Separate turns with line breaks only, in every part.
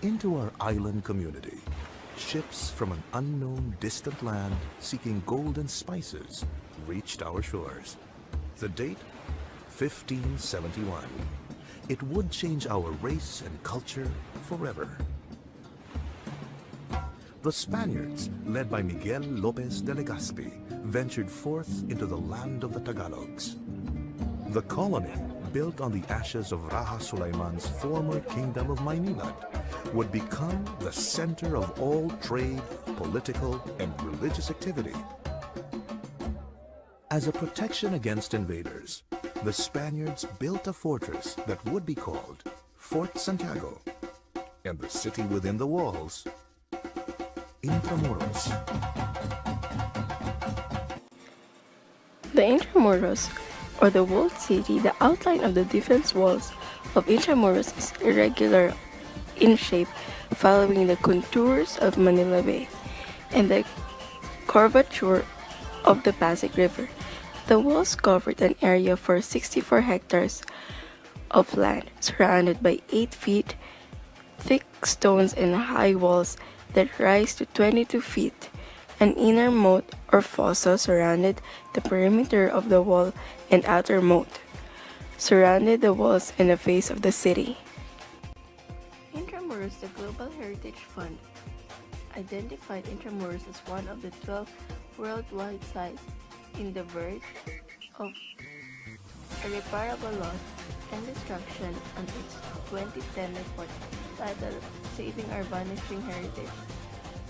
into our island community, ships from an unknown distant land seeking gold and spices reached our shores. The date? 1571. It would change our race and culture forever. The Spaniards, led by Miguel Lopez de Legazpi, ventured forth into the land of the Tagalogs. The colony, built on the ashes of Raja Sulaiman's former kingdom of Maynilad, would become the center of all trade, political, and religious activity. As a protection against invaders, the Spaniards built a fortress that would be called Fort Santiago, and the city within the walls, Intramuros.
The Intramuros, or the walled city, the outline of the defense walls of Intramuros is irregular in shape, following the contours of Manila Bay and the curvature of the Pasig River. The walls covered an area for 64 hectares of land, surrounded by 8 feet thick stones and high walls that rise to 22 feet. An inner moat or fossa surrounded the perimeter of the wall, and outer moat surrounded the walls and the face of the city. Intramuros, the Global Heritage Fund, identified Intramuros as one of the 12 worldwide sites in the verge of irreparable loss and destruction on its 2010 report titled Saving Our Vanishing Heritage,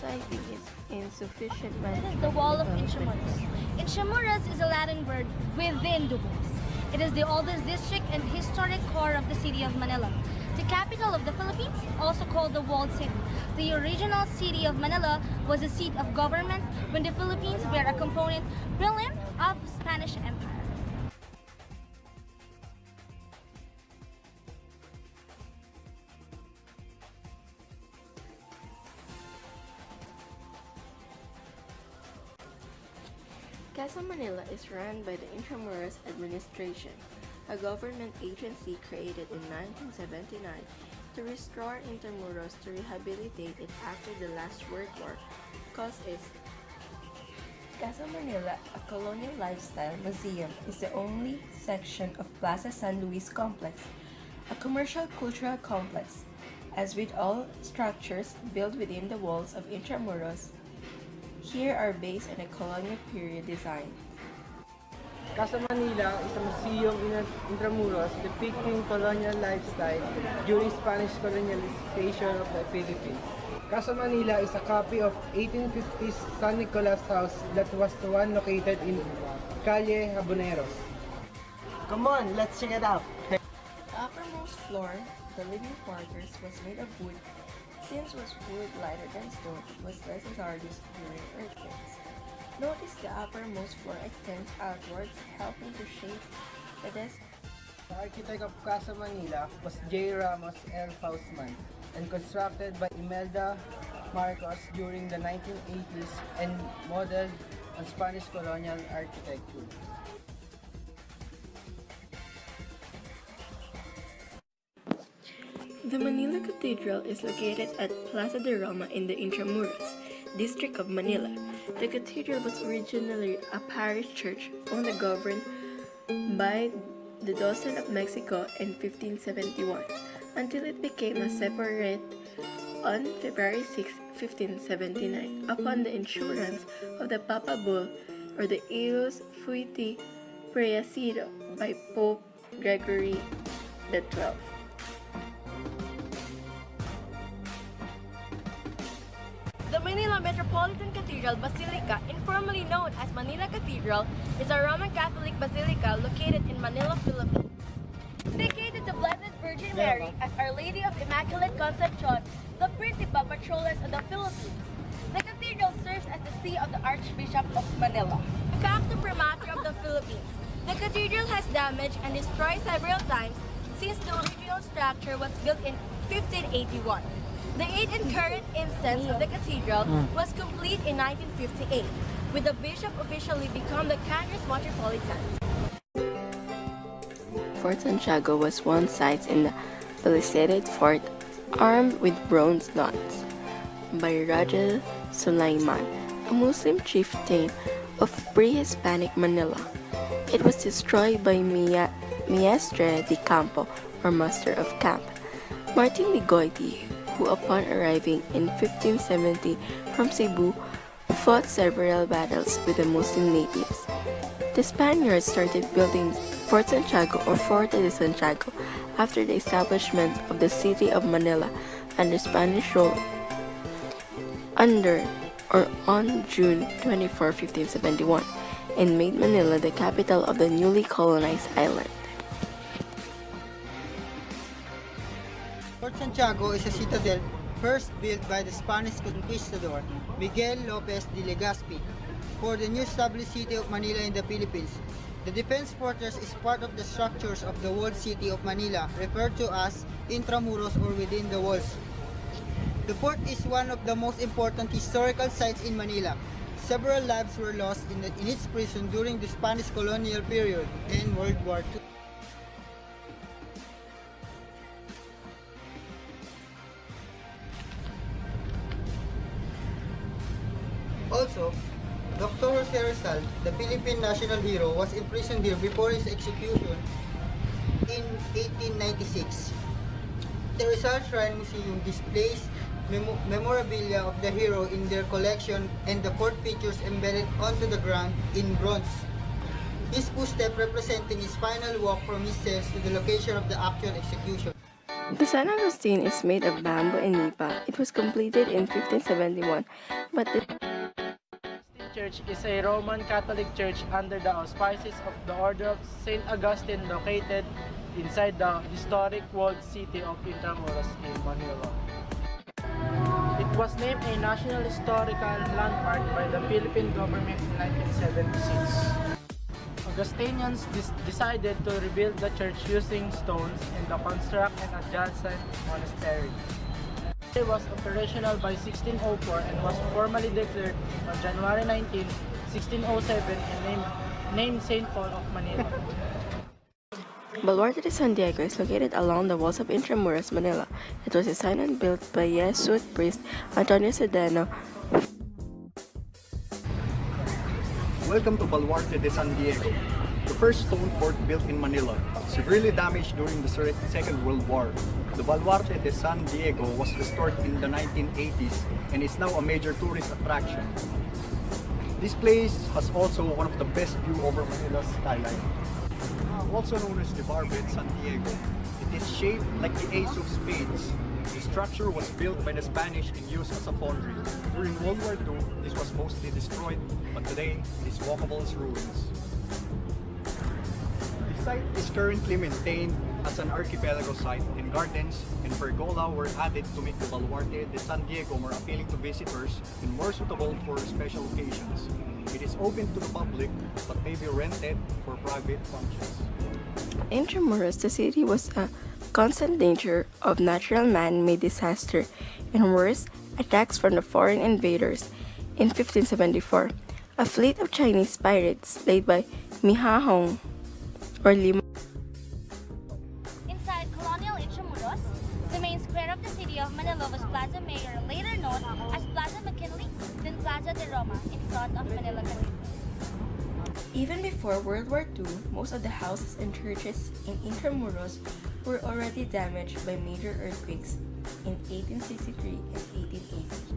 citing its insufficient management.
The Wall of Intramuros. Intramuros is a Latin word, within the walls. It is the oldest district and historic core of the city of Manila, the capital of the Philippines, also called the Walled City. The original city of Manila was a seat of government when the Philippines were a component realm of the Spanish Empire.
Casa Manila is run by the Intramuros Administration, a government agency created in 1979 to restore Intramuros to rehabilitate it after the last World War. Cause is Casa Manila, a colonial lifestyle museum, is the only section of Plaza San Luis complex, a commercial cultural complex. As with all structures built within the walls of Intramuros, here are based on a colonial period design.
Casa Manila is a museum in Intramuros depicting colonial lifestyle during Spanish colonialization of the Philippines. Casa Manila is a copy of 1850s San Nicolas House that was the one located in Calle Habaneros.
Come on, let's check it out.
The uppermost floor, the living quarters, was made of wood. Since was wood lighter than stone, it was less hazardous during earthquakes. Notice the uppermost floor extends outwards, helping to shape the desk.
The architect of Casa Manila was J. Ramos L. Faustman and constructed by Imelda Marcos during the 1980s and modeled on Spanish colonial architecture.
The Manila Cathedral is located at Plaza de Roma in the Intramuros district of Manila. The cathedral was originally a parish church owned and governed by the Dauphin of Mexico in 1571 until it became a separate on February 6, 1579 upon the issuance of the Papa Bull or the Eius Fuiti Praesido by Pope Gregory XII.
The Manila Metropolitan Cathedral Basilica, informally known as Manila Cathedral, is a Roman Catholic basilica located in Manila, Philippines. Dedicated to Blessed Virgin Mary as Our Lady of Immaculate Conception, the Principal Patroness of the Philippines. The cathedral serves as the see of the Archbishop of Manila. Back to Primature of the Philippines. The cathedral has damaged and destroyed several times since the original structure was built in 1581. The 8th and current instance of the cathedral was complete in 1958, with the bishop officially become the Cañas Metropolitan.
Fort Santiago was one site in the palisaded fort Armed with bronze guns by Rajev Sulaiman, a Muslim chieftain of pre-Hispanic Manila. It was destroyed by Maestre de Campo, or Master of Camp, Martin de Goiti, who upon arriving in 1570 from Cebu, fought several battles with the Muslim natives. The Spaniards started building Fort Santiago or Forte de Santiago after the establishment of the city of Manila under Spanish rule on June 24, 1571, and made Manila the capital of the newly colonized island.
Fort Santiago is a citadel first built by the Spanish conquistador Miguel Lopez de Legazpi for the new established city of Manila in the Philippines. The defense fortress is part of the structures of the walled city of Manila, referred to as Intramuros or within the walls. The fort is one of the most important historical sites in Manila. Several lives were lost in its prison during the Spanish colonial period and World War II. Also, Dr. Jose Rizal, the Philippine national hero, was imprisoned here before his execution in 1896. The Rizal Shrine Museum displays memorabilia of the hero in their collection, and the fort features embedded onto the ground in bronze. His footstep representing his final walk from his cells to the location of the actual execution.
The San Agustin is made of bamboo and nipa. It was completed in 1571, but the
Church is a Roman Catholic church under the auspices of the Order of St. Augustine, located inside the historic walled city of Intramuros in Manila. It was named a National Historical Landmark by the Philippine government in 1976. Augustinians decided to rebuild the church using stones and to construct an adjacent monastery. It was operational by 1604 and was formally declared on January 19, 1607 and named St. Paul of Manila.
Baluarte de San Diego is located along the walls of Intramuros, Manila. It was designed and built by Jesuit priest Antonio Sedano.
Welcome to Baluarte de San Diego, the first stone fort built in Manila, severely damaged during the Second World War. The Baluarte de San Diego was restored in the 1980s and is now a major tourist attraction. This place has also one of the best view over Manila's skyline. Also known as the Barbet San Diego, it is shaped like the Ace of Spades. The structure was built by the Spanish and used as a foundry. During World War II, this was mostly destroyed, but today it is walkable as ruins. The site is currently maintained as an archipelago site, and gardens and pergola were added to make the Baluarte de San Diego more appealing to visitors and more suitable for special occasions. It is open to the public, but may be rented for private functions.
Intramuros, the city, was a constant danger of natural man-made disaster and worse, attacks from the foreign invaders. In 1574, a fleet of Chinese pirates led by Mihahong or Lima
Inside colonial Intramuros, the main square of the city of Manila was Plaza Mayor, later known as Plaza McKinley, then Plaza de Roma, in front of Manila Cathedral.
Even before World War II, most of the houses and churches in Intramuros were already damaged by major earthquakes in 1863 and 1880.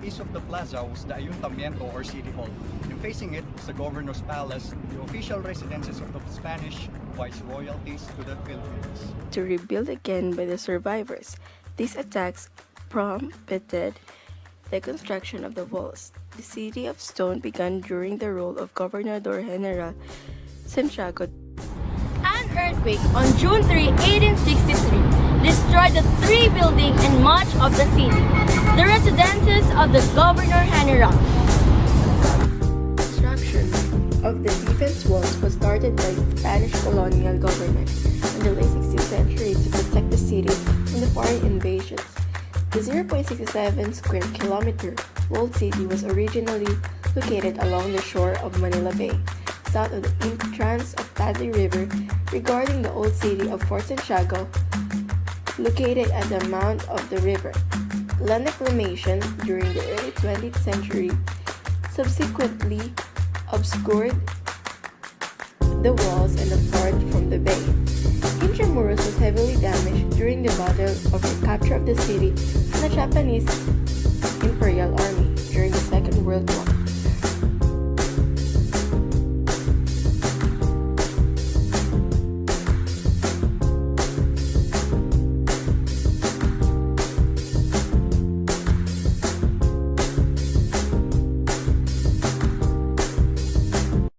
East of the plaza was the Ayuntamiento or City Hall, and facing it was the Governor's Palace, the official residences of the Spanish viceroyalties to the Philippines.
To rebuild again by the survivors, these attacks prompted the construction of the walls. The city of stone began during the rule of Gobernador General Santiago.
An earthquake on June 3, 1863 destroyed the three buildings and much of the city. The residences of the Governor General.
Construction of the defense walls was started by the Spanish colonial government in the late 16th century to protect the city from the foreign invasions. The 0.67 square kilometer walled city was originally located along the shore of Manila Bay. south of the entrance of Tadley River regarding the old city of Fort Santiago, located at the mouth of the river. Land reclamation during the early 20th century subsequently obscured the walls and the fort from the bay. Intramuros was heavily damaged during the battle of the capture of the city from the Japanese Imperial Army during the Second World War.